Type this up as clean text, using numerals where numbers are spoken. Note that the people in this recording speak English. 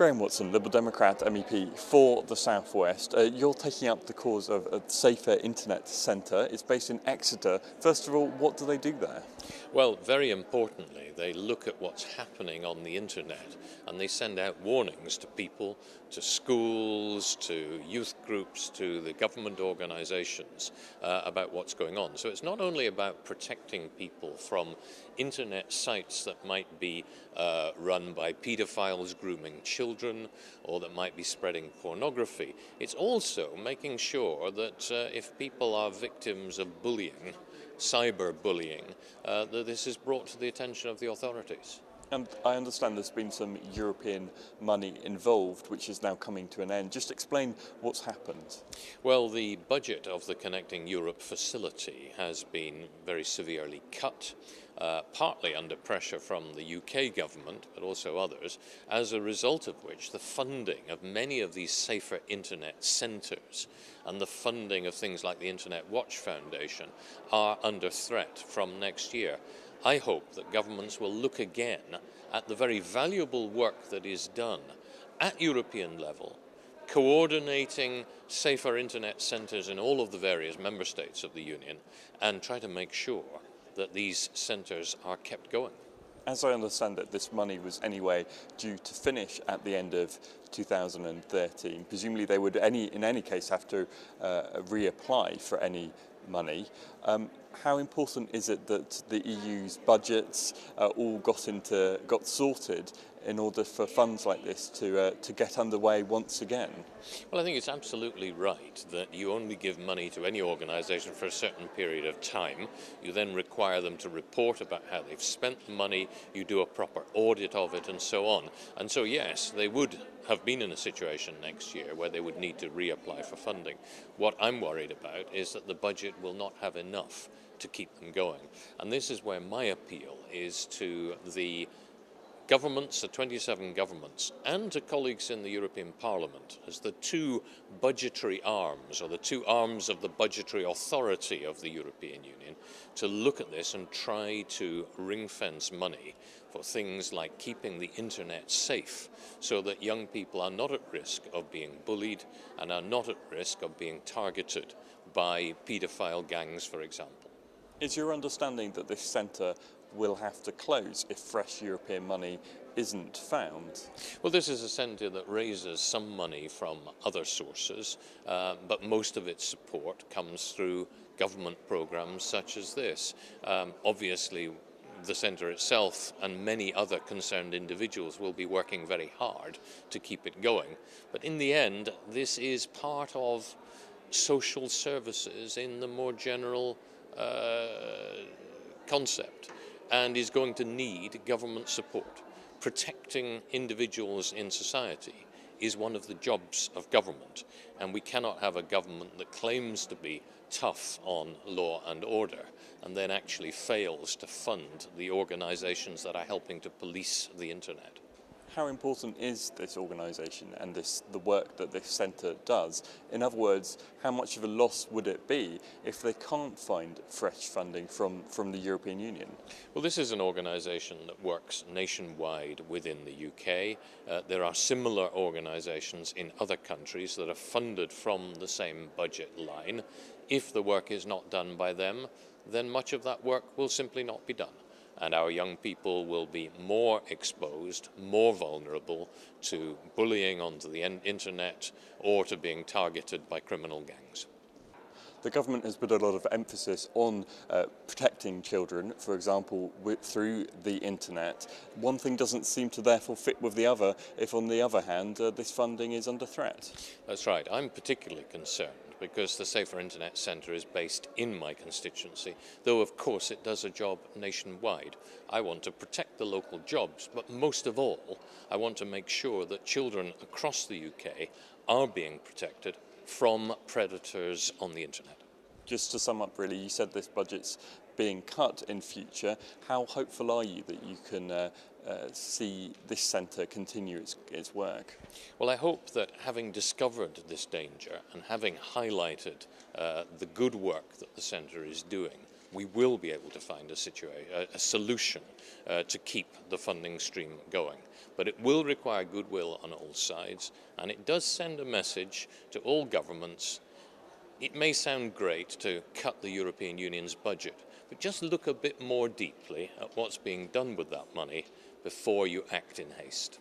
Graham Watson, Liberal Democrat MEP for the South West. You're taking up the cause of a safer internet centre. It's based in Exeter. First of all, what do they do there? Well, very importantly, they look at what's happening on the internet and they send out warnings to people, to schools, to youth groups, to the government organisations about what's going on. So it's not only about protecting people from internet sites that might be run by paedophiles grooming children or that might be spreading pornography. It's also making sure that if people are victims of bullying, cyberbullying, that this is brought to the attention of the authorities. And I understand there's been some European money involved, which is now coming to an end. Just explain what's happened. Well, the budget of the Connecting Europe facility has been very severely cut, partly under pressure from the UK government, but also others, as a result of which the funding of many of these safer internet centres and the funding of things like the Internet Watch Foundation are under threat from next year. I hope that governments will look again at the very valuable work that is done at European level, coordinating safer internet centres in all of the various member states of the Union, and try to make sure that these centres are kept going. As I understand it, this money was anyway due to finish at the end of 2013. Presumably they would in any case have to reapply for any money. How important is it that the EU's budgets all got sorted in order for funds like this to get underway once again? Well, I think it's absolutely right that you only give money to any organisation for a certain period of time. You then require them to report about how they've spent the money, you do a proper audit of it and so on. And so yes, they would have been in a situation next year where they would need to reapply for funding. What I'm worried about is that the budget will not have enough to keep them going. And this is where my appeal is to the governments, the 27 governments, and to colleagues in the European Parliament as the two budgetary arms, or the two arms of the budgetary authority of the European Union, to look at this and try to ring-fence money for things like keeping the internet safe so that young people are not at risk of being bullied and are not at risk of being targeted by paedophile gangs, for example. Is your understanding that this centre will have to close if fresh European money isn't found? Well, this is a centre that raises some money from other sources, but most of its support comes through government programmes such as this. Obviously, the centre itself and many other concerned individuals will be working very hard to keep it going. But in the end, this is part of social services in the more general concept, and is going to need government support. Protecting individuals in society is one of the jobs of government, and we cannot have a government that claims to be tough on law and order and then actually fails to fund the organisations that are helping to police the internet. How important is this organisation and the work that this centre does? In other words, how much of a loss would it be if they can't find fresh funding from the European Union? Well, this is an organisation that works nationwide within the UK. There are similar organisations in other countries that are funded from the same budget line. If the work is not done by them, then much of that work will simply not be done. And our young people will be more exposed, more vulnerable to bullying onto the internet or to being targeted by criminal gangs. The government has put a lot of emphasis on protecting children, for example, through the internet. One thing doesn't seem to therefore fit with the other if, on the other hand, this funding is under threat. That's right. I'm particularly concerned because the Safer Internet Centre is based in my constituency, though of course it does a job nationwide. I want to protect the local jobs, but most of all, I want to make sure that children across the UK are being protected from predators on the internet. Just to sum up really, you said this budget's being cut in future. How hopeful are you that you can see this centre continue its work? Well, I hope that having discovered this danger and having highlighted the good work that the centre is doing, we will be able to find a solution to keep the funding stream going. But it will require goodwill on all sides, and it does send a message to all governments. It may sound great to cut the European Union's budget, but just look a bit more deeply at what's being done with that money before you act in haste.